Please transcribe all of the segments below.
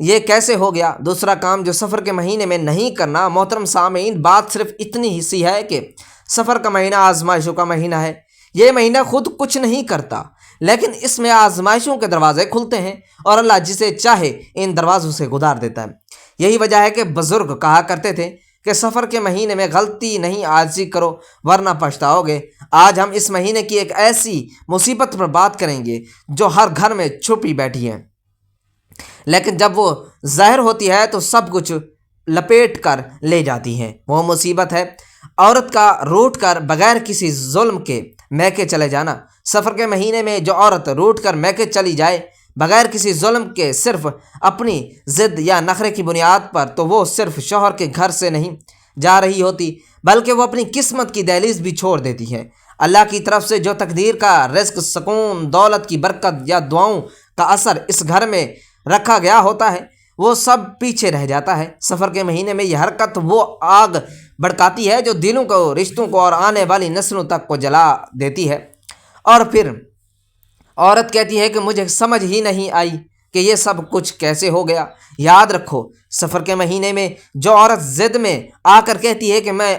یہ کیسے ہو گیا؟ دوسرا کام جو سفر کے مہینے میں نہیں کرنا، محترم سامعین، بات صرف اتنی ہی سی ہے کہ سفر کا مہینہ آزمائشوں کا مہینہ ہے۔ یہ مہینہ خود کچھ نہیں کرتا، لیکن اس میں آزمائشوں کے دروازے کھلتے ہیں اور اللہ جسے چاہے ان دروازوں سے گزار دیتا ہے۔ یہی وجہ ہے کہ بزرگ کہا کرتے تھے کہ سفر کے مہینے میں غلطی نہیں عاجزی کرو ورنہ پچھتاؤ گے۔ آج ہم اس مہینے کی ایک ایسی مصیبت پر بات کریں گے جو ہر گھر میں چھپی بیٹھی ہے، لیکن جب وہ ظاہر ہوتی ہے تو سب کچھ لپیٹ کر لے جاتی ہے۔ وہ مصیبت ہے عورت کا روٹ کر بغیر کسی ظلم کے میکے چلے جانا۔ سفر کے مہینے میں جو عورت روٹ کر میکے چلی جائے بغیر کسی ظلم کے، صرف اپنی ضد یا نخرے کی بنیاد پر، تو وہ صرف شوہر کے گھر سے نہیں جا رہی ہوتی بلکہ وہ اپنی قسمت کی دہلیز بھی چھوڑ دیتی ہے۔ اللہ کی طرف سے جو تقدیر کا رزق، سکون، دولت کی برکت یا دعاؤں کا اثر اس گھر میں رکھا گیا ہوتا ہے وہ سب پیچھے رہ جاتا ہے۔ سفر کے مہینے میں یہ حرکت وہ آگ بھڑکاتی ہے جو دلوں کو، رشتوں کو اور آنے والی نسلوں تک کو جلا دیتی ہے۔ اور پھر عورت کہتی ہے کہ مجھے سمجھ ہی نہیں آئی کہ یہ سب کچھ کیسے ہو گیا۔ یاد رکھو، سفر کے مہینے میں جو عورت ضد میں آ کر کہتی ہے کہ میں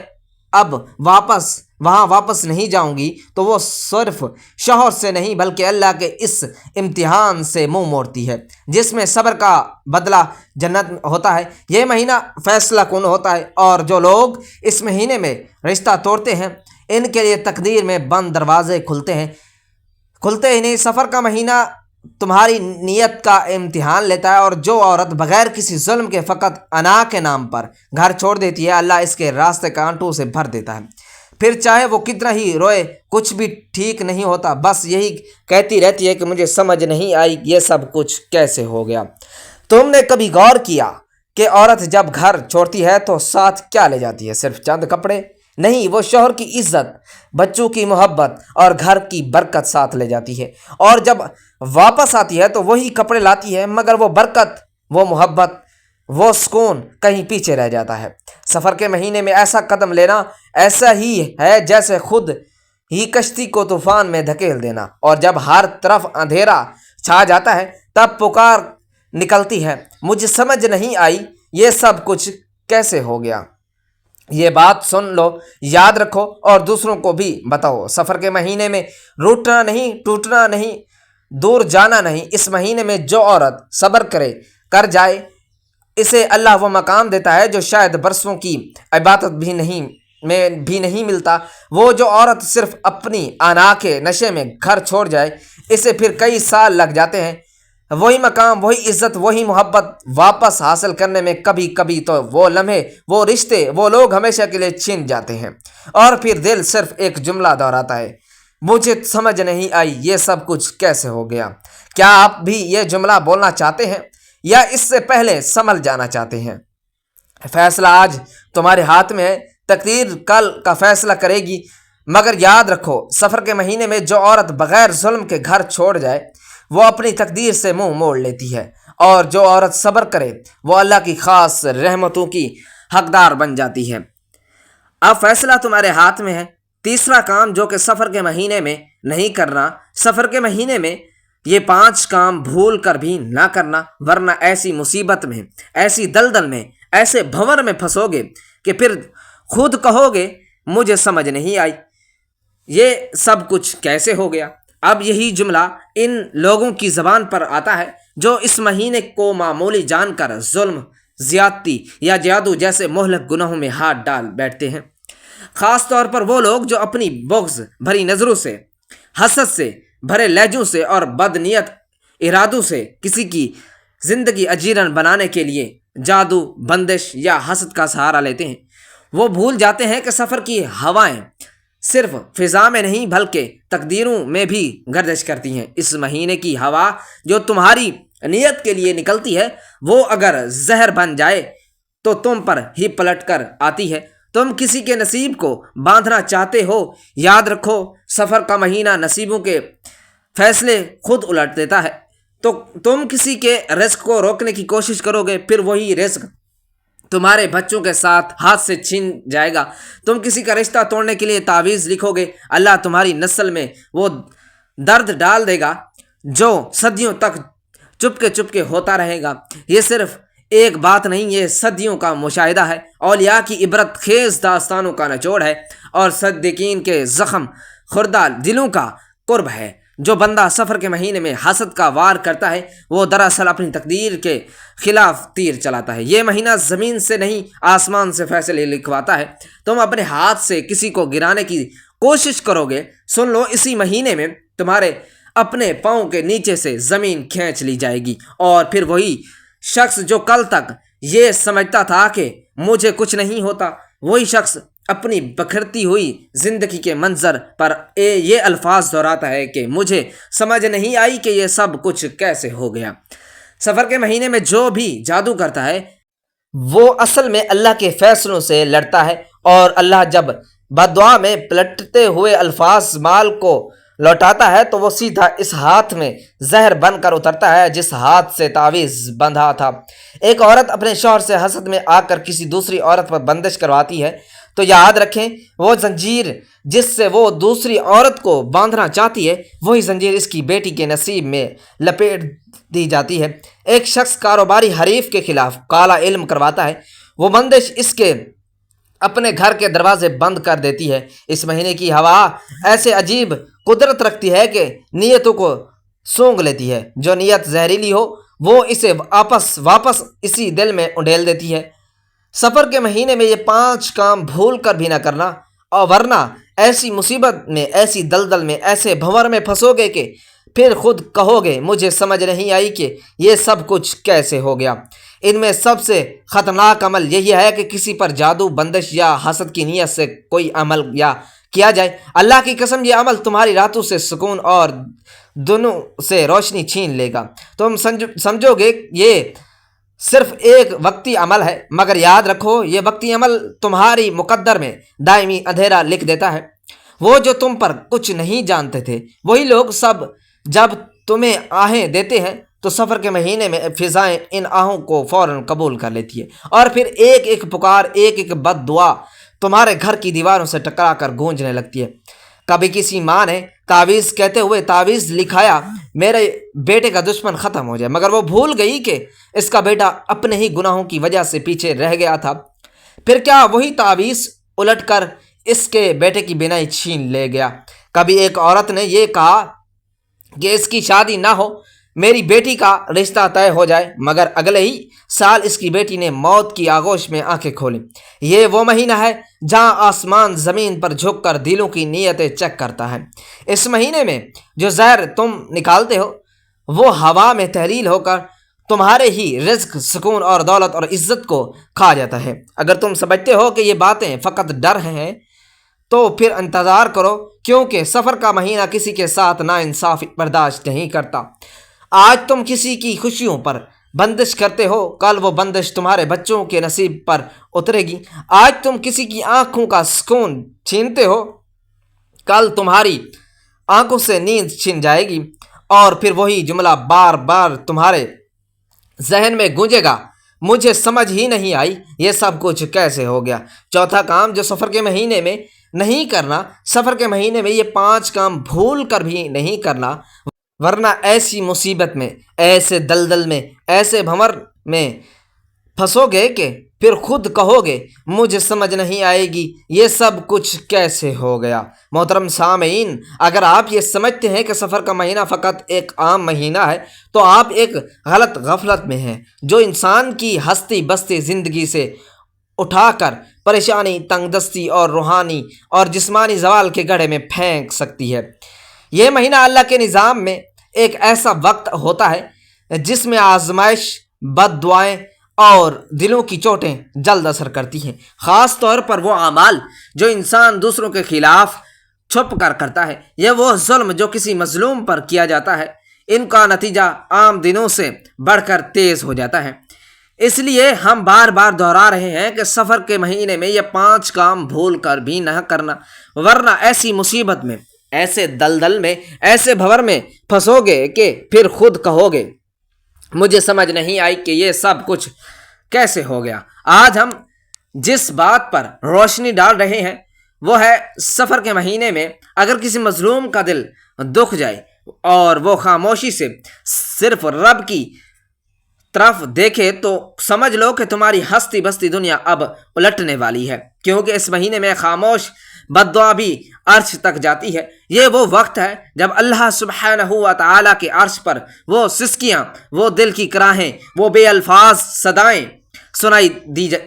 اب وہاں واپس نہیں جاؤں گی، تو وہ صرف شوہر سے نہیں بلکہ اللہ کے اس امتحان سے منہ موڑتی ہے جس میں صبر کا بدلہ جنت ہوتا ہے۔ یہ مہینہ فیصلہ کن ہوتا ہے، اور جو لوگ اس مہینے میں رشتہ توڑتے ہیں ان کے لیے تقدیر میں بند دروازے کھلتے ہی نہیں۔ سفر کا مہینہ تمہاری نیت کا امتحان لیتا ہے، اور جو عورت بغیر کسی ظلم کے فقط انا کے نام پر گھر چھوڑ دیتی ہے، اللہ اس کے راستے کانٹوں سے بھر دیتا ہے۔ پھر چاہے وہ کتنا ہی روئے کچھ بھی ٹھیک نہیں ہوتا، بس یہی کہتی رہتی ہے کہ مجھے سمجھ نہیں آئی یہ سب کچھ کیسے ہو گیا۔ تم نے کبھی غور کیا کہ عورت جب گھر چھوڑتی ہے تو ساتھ کیا لے جاتی ہے؟ صرف چند کپڑے نہیں، وہ شوہر کی عزت، بچوں کی محبت اور گھر کی برکت ساتھ لے جاتی ہے، اور جب واپس آتی ہے تو وہی کپڑے لاتی ہے، مگر وہ برکت، وہ محبت، وہ سکون کہیں پیچھے رہ جاتا ہے۔ سفر کے مہینے میں ایسا قدم لینا ایسا ہی ہے جیسے خود ہی کشتی کو طوفان میں دھکیل دینا، اور جب ہر طرف اندھیرا چھا جاتا ہے تب پکار نکلتی ہے، مجھے سمجھ نہیں آئی یہ سب کچھ کیسے ہو گیا۔ یہ بات سن لو، یاد رکھو اور دوسروں کو بھی بتاؤ۔ سفر کے مہینے میں روٹنا نہیں، ٹوٹنا نہیں، دور جانا نہیں۔ اس مہینے میں جو عورت صبر کر جائے اسے اللہ وہ مقام دیتا ہے جو شاید برسوں کی عبادت بھی نہیں ملتا۔ وہ جو عورت صرف اپنی انا کے نشے میں گھر چھوڑ جائے اسے پھر کئی سال لگ جاتے ہیں وہی مقام، وہی عزت، وہی محبت واپس حاصل کرنے میں۔ کبھی کبھی تو وہ لمحے، وہ رشتے، وہ لوگ ہمیشہ کے لیے چھن جاتے ہیں، اور پھر دل صرف ایک جملہ دہراتا ہے، مجھے سمجھ نہیں آئی یہ سب کچھ کیسے ہو گیا۔ کیا آپ بھی یہ جملہ بولنا چاہتے ہیں یا اس سے پہلے سنبھل جانا چاہتے ہیں؟ فیصلہ آج تمہارے ہاتھ میں ہے، تقدیر کل کا فیصلہ کرے گی، مگر یاد رکھو سفر کے مہینے میں جو عورت بغیر ظلم کے گھر چھوڑ جائے وہ اپنی تقدیر سے منہ موڑ لیتی ہے، اور جو عورت صبر کرے وہ اللہ کی خاص رحمتوں کی حقدار بن جاتی ہے۔ اب فیصلہ تمہارے ہاتھ میں ہے۔ تیسرا کام جو کہ سفر کے مہینے میں نہیں کرنا، سفر کے مہینے میں یہ 5 کام بھول کر بھی نہ کرنا، ورنہ ایسی مصیبت میں، ایسی دلدل میں، ایسے بھنور میں پھنسو گے کہ پھر خود کہو گے مجھے سمجھ نہیں آئی یہ سب کچھ کیسے ہو گیا۔ اب یہی جملہ ان لوگوں کی زبان پر آتا ہے جو اس مہینے کو معمولی جان کر ظلم، زیادتی یا جادو جیسے مہلک گناہوں میں ہاتھ ڈال بیٹھتے ہیں۔ خاص طور پر وہ لوگ جو اپنی بغض بھری نظروں سے، حسد سے بھرے لہجوں سے اور بدنیت ارادوں سے کسی کی زندگی اجیرن بنانے کے لیے جادو، بندش یا حسد کا سہارا لیتے ہیں۔ وہ بھول جاتے ہیں کہ سفر کی ہوائیں صرف فضا میں نہیں بلکہ تقدیروں میں بھی گردش کرتی ہیں۔ اس مہینے کی ہوا جو تمہاری نیت کے لیے نکلتی ہے وہ اگر زہر بن جائے تو تم پر ہی پلٹ کر آتی ہے۔ تم کسی کے نصیب کو باندھنا چاہتے ہو، یاد رکھو سفر کا مہینہ نصیبوں کے فیصلے خود الٹ دیتا ہے۔ تو تم کسی کے رزق کو روکنے کی کوشش کرو گے، پھر وہی رزق تمہارے بچوں کے ساتھ ہاتھ سے چھن جائے گا۔ تم کسی کا رشتہ توڑنے کے لیے تعویذ لکھو گے، اللہ تمہاری نسل میں وہ درد ڈال دے گا جو صدیوں تک چپکے ہوتا رہے گا۔ یہ صرف ایک بات نہیں، یہ صدیوں کا مشاہدہ ہے، اولیاء کی عبرت خیز داستانوں کا نچوڑ ہے اور صدیقین کے زخم خوردہ دلوں کا قرب ہے۔ جو بندہ سفر کے مہینے میں حسد کا وار کرتا ہے وہ دراصل اپنی تقدیر کے خلاف تیر چلاتا ہے۔ یہ مہینہ زمین سے نہیں آسمان سے فیصلے لکھواتا ہے۔ تم اپنے ہاتھ سے کسی کو گرانے کی کوشش کرو گے، سن لو اسی مہینے میں تمہارے اپنے پاؤں کے نیچے سے زمین کھینچ لی جائے گی، اور پھر وہی شخص جو کل تک یہ سمجھتا تھا کہ مجھے کچھ نہیں ہوتا، وہی شخص اپنی بکھرتی ہوئی زندگی کے منظر پر یہ الفاظ دہراتا ہے کہ مجھے سمجھ نہیں آئی کہ یہ سب کچھ کیسے ہو گیا۔ سفر کے مہینے میں جو بھی جادو کرتا ہے وہ اصل میں اللہ کے فیصلوں سے لڑتا ہے، اور اللہ جب بددعا میں پلٹتے ہوئے الفاظ مال کو لوٹاتا ہے تو وہ سیدھا اس ہاتھ میں زہر بن کر اترتا ہے جس ہاتھ سے تعویذ بندھا تھا۔ ایک عورت اپنے شوہر سے حسد میں آ کر کسی دوسری عورت پر بندش کرواتی ہے تو یاد رکھیں وہ زنجیر جس سے وہ دوسری عورت کو باندھنا چاہتی ہے وہی زنجیر اس کی بیٹی کے نصیب میں لپیٹ دی جاتی ہے۔ ایک شخص کاروباری حریف کے خلاف کالا علم کرواتا ہے، وہ بندش اس کے اپنے گھر کے دروازے بند کر دیتی ہے۔ اس مہینے کی ہوا ایسے عجیب قدرت رکھتی ہے کہ نیتوں کو سونگ لیتی ہے۔ جو نیت زہریلی ہو وہ اسے واپس اسی دل میں انڈیل دیتی ہے۔ سفر کے مہینے میں یہ 5 کام بھول کر بھی نہ کرنا، اور ورنہ ایسی مصیبت میں، ایسی دلدل میں، ایسے بھنور میں پھنسو گے کہ پھر خود کہو گے مجھے سمجھ نہیں آئی کہ یہ سب کچھ کیسے ہو گیا۔ ان میں سب سے خطرناک عمل یہی ہے کہ کسی پر جادو، بندش یا حسد کی نیت سے کوئی عمل یا کیا جائے۔ اللہ کی قسم یہ عمل تمہاری راتوں سے سکون اور دنوں سے روشنی چھین لے گا۔ تم سمجھو گے یہ صرف ایک وقتی عمل ہے، مگر یاد رکھو یہ وقتی عمل تمہاری مقدر میں دائمی اندھیرا لکھ دیتا ہے۔ وہ جو تم پر کچھ نہیں جانتے تھے وہی لوگ سب جب تمہیں آہیں دیتے ہیں تو سفر کے مہینے میں فضائیں ان آہوں کو فوراً قبول کر لیتی ہے، اور پھر ایک ایک پکار، ایک ایک بد دعا تمہارے گھر کی دیواروں سے ٹکرا کر گونجنے لگتی ہے۔ کبھی کسی ماں نے تعویذ کہتے ہوئے تعویذ لکھایا میرے بیٹے کا دشمن ختم ہو جائے، مگر وہ بھول گئی کہ اس کا بیٹا اپنے ہی گناہوں کی وجہ سے پیچھے رہ گیا تھا۔ پھر کیا وہی تعویذ الٹ کر اس کے بیٹے کی بینائی چھین لے گیا۔ کبھی ایک عورت نے یہ کہا کہ اس کی شادی نہ ہو، میری بیٹی کا رشتہ طے ہو جائے، مگر اگلے ہی سال اس کی بیٹی نے موت کی آغوش میں آنکھیں کھولیں۔ یہ وہ مہینہ ہے جہاں آسمان زمین پر جھک کر دلوں کی نیتیں چیک کرتا ہے۔ اس مہینے میں جو زہر تم نکالتے ہو وہ ہوا میں تحلیل ہو کر تمہارے ہی رزق، سکون اور دولت اور عزت کو کھا جاتا ہے۔ اگر تم سمجھتے ہو کہ یہ باتیں فقط ڈر ہیں تو پھر انتظار کرو، کیونکہ سفر کا مہینہ کسی کے ساتھ ناانصافی برداشت نہیں کرتا۔ آج تم کسی کی خوشیوں پر بندش کرتے ہو، کل وہ بندش تمہارے بچوں کے نصیب پر اترے گی۔ آج تم کسی کی آنکھوں کا سکون چھینتے ہو، کل تمہاری آنکھوں سے نیند چھن جائے گی، اور پھر وہی جملہ بار بار تمہارے ذہن میں گونجے گا مجھے سمجھ ہی نہیں آئی یہ سب کچھ کیسے ہو گیا۔ چوتھا کام جو سفر کے مہینے میں نہیں کرنا، سفر کے مہینے میں یہ 5 کام بھول کر بھی نہیں کرنا، ورنہ ایسی مصیبت میں، ایسے دلدل میں، ایسے بھنور میں پھنسو گے کہ پھر خود کہو گے مجھے سمجھ نہیں آئے گی یہ سب کچھ کیسے ہو گیا۔ محترم سامعین، اگر آپ یہ سمجھتے ہیں کہ سفر کا مہینہ فقط ایک عام مہینہ ہے تو آپ ایک غلط غفلت میں ہیں جو انسان کی ہستی بستی زندگی سے اٹھا کر پریشانی، تنگ دستی اور روحانی اور جسمانی زوال کے گڑھے میں پھینک سکتی ہے۔ یہ مہینہ اللہ کے نظام میں ایک ایسا وقت ہوتا ہے جس میں آزمائش، بد دعائیں اور دلوں کی چوٹیں جلد اثر کرتی ہیں، خاص طور پر وہ اعمال جو انسان دوسروں کے خلاف چھپ کر کرتا ہے، یا وہ ظلم جو کسی مظلوم پر کیا جاتا ہے، ان کا نتیجہ عام دنوں سے بڑھ کر تیز ہو جاتا ہے۔ اس لیے ہم بار بار دہرا رہے ہیں کہ سفر کے مہینے میں یہ 5 کام بھول کر بھی نہ کرنا، ورنہ ایسی مصیبت میں، ایسے دلدل میں، ایسے بھنور میں پھنسو گے کہ پھر خود کہو گے مجھے سمجھ نہیں آئی کہ یہ سب کچھ کیسے ہو گیا۔ آج ہم جس بات پر روشنی ڈال رہے ہیں وہ ہے سفر کے مہینے میں اگر کسی مظلوم کا دل دکھ جائے اور وہ خاموشی سے صرف رب کی طرف دیکھے تو سمجھ لو کہ تمہاری ہستی بستی دنیا اب الٹنے والی ہے، کیونکہ اس مہینے میں خاموش بد دعا بھی عرش تک جاتی ہے۔ یہ وہ وقت ہے جب اللہ سبحانہ و تعالیٰ کے عرش پر وہ سسکیاں، وہ دل کی کراہیں، وہ بے الفاظ صدائیں سنائی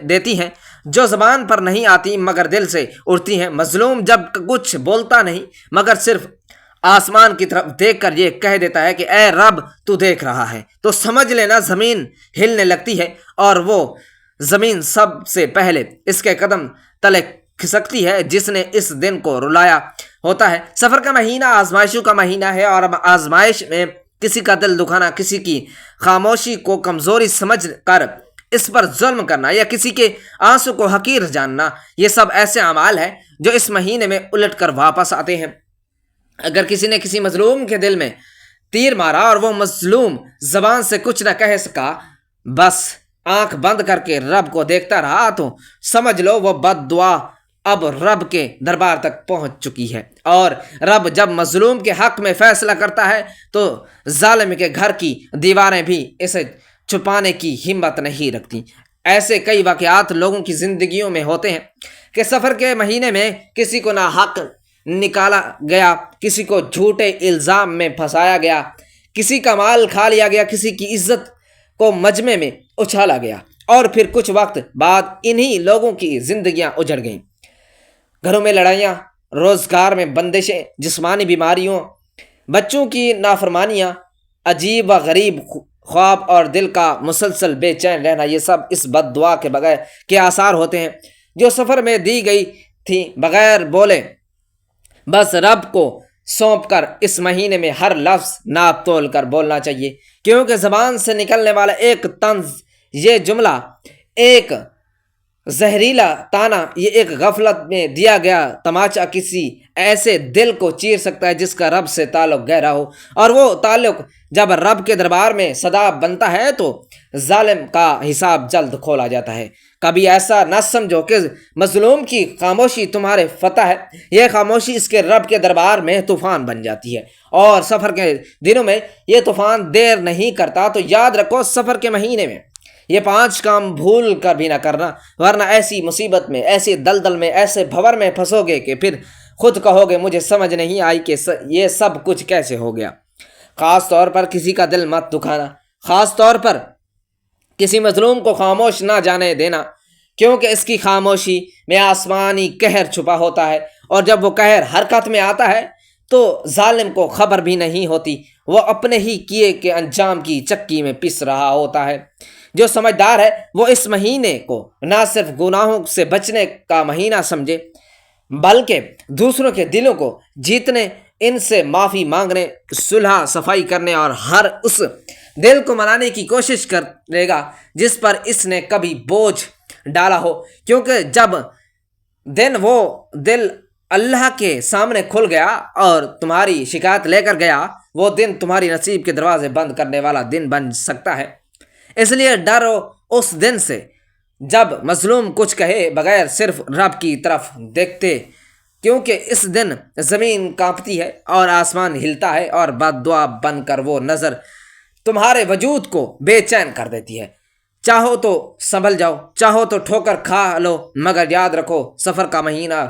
دیتی ہیں جو زبان پر نہیں آتی مگر دل سے اٹھتی ہیں۔ مظلوم جب کچھ بولتا نہیں مگر صرف آسمان کی طرف دیکھ کر یہ کہہ دیتا ہے کہ اے رب تو دیکھ رہا ہے، تو سمجھ لینا زمین ہلنے لگتی ہے، اور وہ زمین سب سے پہلے اس کے قدم تلے کھسکتی ہے جس نے اس دن کو رلایا ہوتا ہے۔ سفر کا مہینہ آزمائشوں کا مہینہ ہے، اور آزمائش میں کسی کا دل دکھانا، کسی کی خاموشی کو کمزوری سمجھ کر اس پر ظلم کرنا، یا کسی کے آنسو کو حقیر جاننا، یہ سب ایسے اعمال ہیں جو اس مہینے میں الٹ کر واپس آتے ہیں۔ اگر کسی نے کسی مظلوم کے دل میں تیر مارا اور وہ مظلوم زبان سے کچھ نہ کہہ سکا، بس آنکھ بند کر کے رب کو دیکھتا رہا، تو سمجھ لو وہ بد دعا اب رب کے دربار تک پہنچ چکی ہے۔ اور رب جب مظلوم کے حق میں فیصلہ کرتا ہے تو ظالم کے گھر کی دیواریں بھی اسے چھپانے کی ہمت نہیں رکھتی۔ ایسے کئی واقعات لوگوں کی زندگیوں میں ہوتے ہیں کہ سفر کے مہینے میں کسی کو ناحق نکالا گیا، کسی کو جھوٹے الزام میں پھنسایا گیا، کسی کا مال کھا لیا گیا، کسی کی عزت کو مجمع میں اچھالا گیا، اور پھر کچھ وقت بعد انہی لوگوں کی زندگیاں اجڑ گئیں۔ گھروں میں لڑائیاں، روزگار میں بندشیں، جسمانی بیماریوں، بچوں کی نافرمانیاں، عجیب و غریب خواب اور دل کا مسلسل بے چین رہنا، یہ سب اس بد دعا کے بغیر کے آثار ہوتے ہیں جو سفر میں دی گئی تھی۔ بغیر بولے بس رب کو سونپ کر اس مہینے میں ہر لفظ ناپ تول کر بولنا چاہیے، کیونکہ زبان سے نکلنے والا ایک طنز، یہ جملہ، ایک زہریلا طعنہ، یہ ایک غفلت میں دیا گیا تماچا کسی ایسے دل کو چیر سکتا ہے جس کا رب سے تعلق گہرا ہو، اور وہ تعلق جب رب کے دربار میں صدا بنتا ہے تو ظالم کا حساب جلد کھولا جاتا ہے۔ کبھی ایسا نہ سمجھو کہ مظلوم کی خاموشی تمہارے فتح ہے، یہ خاموشی اس کے رب کے دربار میں طوفان بن جاتی ہے، اور سفر کے دنوں میں یہ طوفان دیر نہیں کرتا۔ تو یاد رکھو، سفر کے مہینے میں یہ 5 کام بھول کر بھی نہ کرنا، ورنہ ایسی مصیبت میں، ایسی دلدل میں، ایسے بھور میں پھنسو گے کہ پھر خود کہو گے مجھے سمجھ نہیں آئی کہ یہ سب کچھ کیسے ہو گیا۔ خاص طور پر کسی کا دل مت دکھانا، خاص طور پر کسی مظلوم کو خاموش نہ جانے دینا، کیونکہ اس کی خاموشی میں آسمانی قہر چھپا ہوتا ہے، اور جب وہ قہر حرکت میں آتا ہے تو ظالم کو خبر بھی نہیں ہوتی، وہ اپنے ہی کیے کے انجام کی چکی میں پس رہا ہوتا ہے۔ جو سمجھدار ہے وہ اس مہینے کو نہ صرف گناہوں سے بچنے کا مہینہ سمجھے، بلکہ دوسروں کے دلوں کو جیتنے، ان سے معافی مانگنے، صلح صفائی کرنے، اور ہر اس دل کو منانے کی کوشش کرے گا جس پر اس نے کبھی بوجھ ڈالا ہو، کیونکہ جب وہ دل اللہ کے سامنے کھل گیا اور تمہاری شکایت لے کر گیا، وہ دن تمہاری نصیب کے دروازے بند کرنے والا دن بن سکتا ہے۔ اس لیے ڈرو اس دن سے جب مظلوم کچھ کہے بغیر صرف رب کی طرف دیکھتے، کیونکہ اس دن زمین کانپتی ہے اور آسمان ہلتا ہے، اور بد دعا بن کر وہ نظر تمہارے وجود کو بے چین کر دیتی ہے۔ چاہو تو سنبھل جاؤ، چاہو تو ٹھوکر کھا لو، مگر یاد رکھو سفر کا مہینہ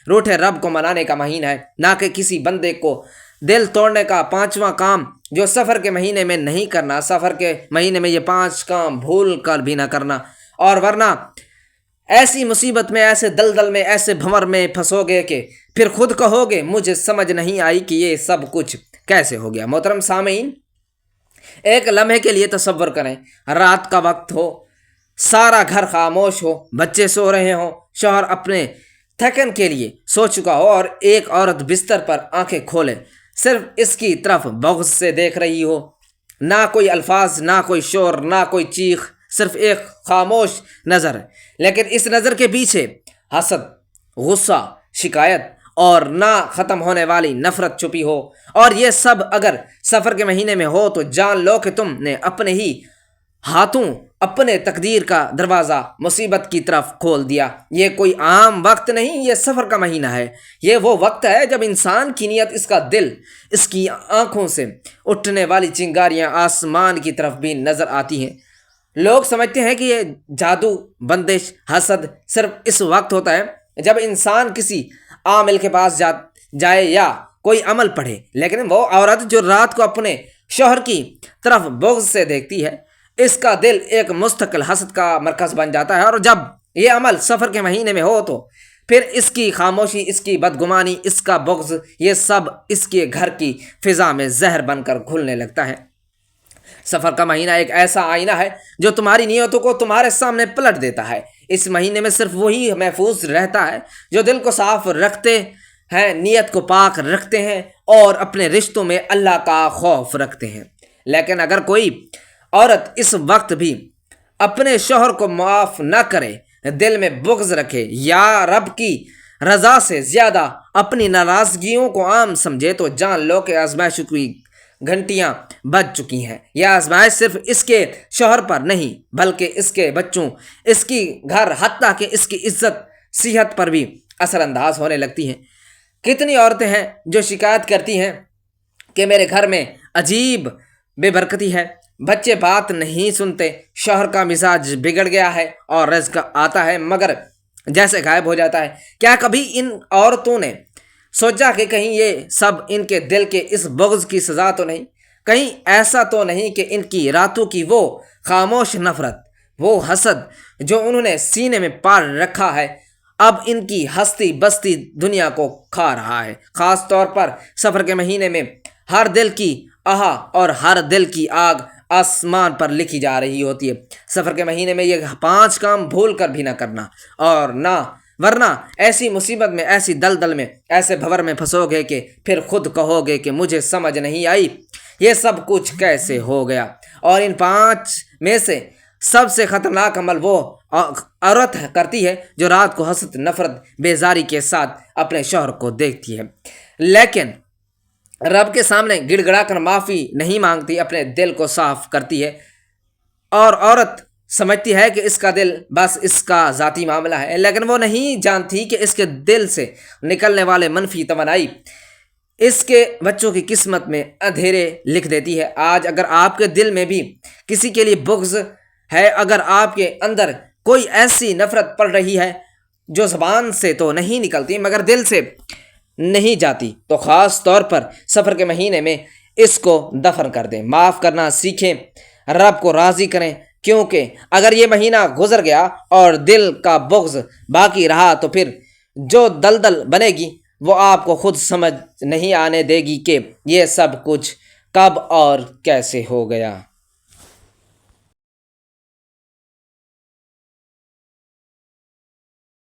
روٹھے رب کو منانے کا مہینہ ہے، نہ کہ کسی بندے کو دل توڑنے کا۔ 5واں کام جو سفر کے مہینے میں نہیں کرنا، سفر کے مہینے میں یہ 5 کام بھول کر بھی نہ کرنا، اور ورنہ ایسی مصیبت میں، ایسے دلدل میں، ایسے بھنور میں پھنسو گے کہ پھر خود کہو گے مجھے سمجھ نہیں آئی کہ یہ سب کچھ کیسے ہو گیا۔ محترم سامعین، ایک لمحے کے لیے تصور کریں، رات کا وقت ہو، سارا گھر خاموش ہو، بچے سو رہے ہوں، شوہر اپنے تھکن کے لیے سو چکا ہو، اور ایک عورت بستر پر آنکھیں کھولے صرف اس کی طرف بغض سے دیکھ رہی ہو، نہ کوئی الفاظ، نہ کوئی شور، نہ کوئی چیخ، صرف ایک خاموش نظر ہے، لیکن اس نظر کے پیچھے حسد، غصہ، شکایت اور نہ ختم ہونے والی نفرت چھپی ہو، اور یہ سب اگر سفر کے مہینے میں ہو تو جان لو کہ تم نے اپنے ہی ہاتھوں اپنے تقدیر کا دروازہ مصیبت کی طرف کھول دیا۔ یہ کوئی عام وقت نہیں، یہ صبر کا مہینہ ہے۔ یہ وہ وقت ہے جب انسان کی نیت، اس کا دل، اس کی آنکھوں سے اٹھنے والی چنگاریاں آسمان کی طرف بھی نظر آتی ہیں۔ لوگ سمجھتے ہیں کہ یہ جادو، بندش، حسد صرف اس وقت ہوتا ہے جب انسان کسی عامل کے پاس جائے یا کوئی عمل پڑھے، لیکن وہ عورت جو رات کو اپنے شوہر کی طرف بغض سے دیکھتی ہے، اس کا دل ایک مستقل حسد کا مرکز بن جاتا ہے، اور جب یہ عمل سفر کے مہینے میں ہو تو پھر اس کی خاموشی، اس کی بدگمانی، اس کا بغض، یہ سب اس کے گھر کی فضا میں زہر بن کر گھلنے لگتا ہے۔ سفر کا مہینہ ایک ایسا آئینہ ہے جو تمہاری نیتوں کو تمہارے سامنے پلٹ دیتا ہے۔ اس مہینے میں صرف وہی محفوظ رہتا ہے جو دل کو صاف رکھتے ہیں، نیت کو پاک رکھتے ہیں اور اپنے رشتوں میں اللہ کا خوف رکھتے ہیں۔ لیکن اگر کوئی عورت اس وقت بھی اپنے شوہر کو معاف نہ کرے، دل میں بغض رکھے یا رب کی رضا سے زیادہ اپنی ناراضگیوں کو عام سمجھے، تو جان لو کہ آزمائش کی گھنٹیاں بج چکی ہیں۔ یہ آزمائش صرف اس کے شوہر پر نہیں بلکہ اس کے بچوں، اس کی گھر، حتیٰ کہ اس کی عزت، صحت پر بھی اثر انداز ہونے لگتی ہیں۔ کتنی عورتیں ہیں جو شکایت کرتی ہیں کہ میرے گھر میں عجیب بے برکتی ہے، بچے بات نہیں سنتے، شوہر کا مزاج بگڑ گیا ہے اور رزق آتا ہے مگر جیسے غائب ہو جاتا ہے۔ کیا کبھی ان عورتوں نے سوچا کہ کہیں یہ سب ان کے دل کے اس بغض کی سزا تو نہیں؟ کہیں ایسا تو نہیں کہ ان کی راتوں کی وہ خاموش نفرت، وہ حسد جو انہوں نے سینے میں پال رکھا ہے، اب ان کی ہستی بستی دنیا کو کھا رہا ہے؟ خاص طور پر سفر کے مہینے میں ہر دل کی آہا اور ہر دل کی آگ آسمان پر لکھی جا رہی ہوتی ہے۔ سفر کے مہینے میں یہ 5 کام بھول کر بھی نہ کرنا، اور نہ ورنہ ایسی مصیبت میں، ایسی دلدل میں، ایسے بھور میں پھنسو گے کہ پھر خود کہو گے کہ مجھے سمجھ نہیں آئی یہ سب کچھ کیسے ہو گیا۔ اور ان 5 میں سے سب سے خطرناک عمل وہ عورت کرتی ہے جو رات کو حسد، نفرت، بیزاری کے ساتھ اپنے شوہر کو دیکھتی ہے لیکن رب کے سامنے گڑ گڑا کر معافی نہیں مانگتی، اپنے دل کو صاف کرتی ہے۔ اور عورت سمجھتی ہے کہ اس کا دل بس اس کا ذاتی معاملہ ہے، لیکن وہ نہیں جانتی کہ اس کے دل سے نکلنے والے منفی توانائی اس کے بچوں کی قسمت میں اندھیرے لکھ دیتی ہے۔ آج اگر آپ کے دل میں بھی کسی کے لیے بغض ہے، اگر آپ کے اندر کوئی ایسی نفرت پڑ رہی ہے جو زبان سے تو نہیں نکلتی مگر دل سے نہیں جاتی، تو خاص طور پر سفر کے مہینے میں اس کو دفن کر دیں، معاف کرنا سیکھیں، رب کو راضی کریں، کیونکہ اگر یہ مہینہ گزر گیا اور دل کا بغض باقی رہا تو پھر جو دلدل بنے گی وہ آپ کو خود سمجھ نہیں آنے دے گی کہ یہ سب کچھ کب اور کیسے ہو گیا۔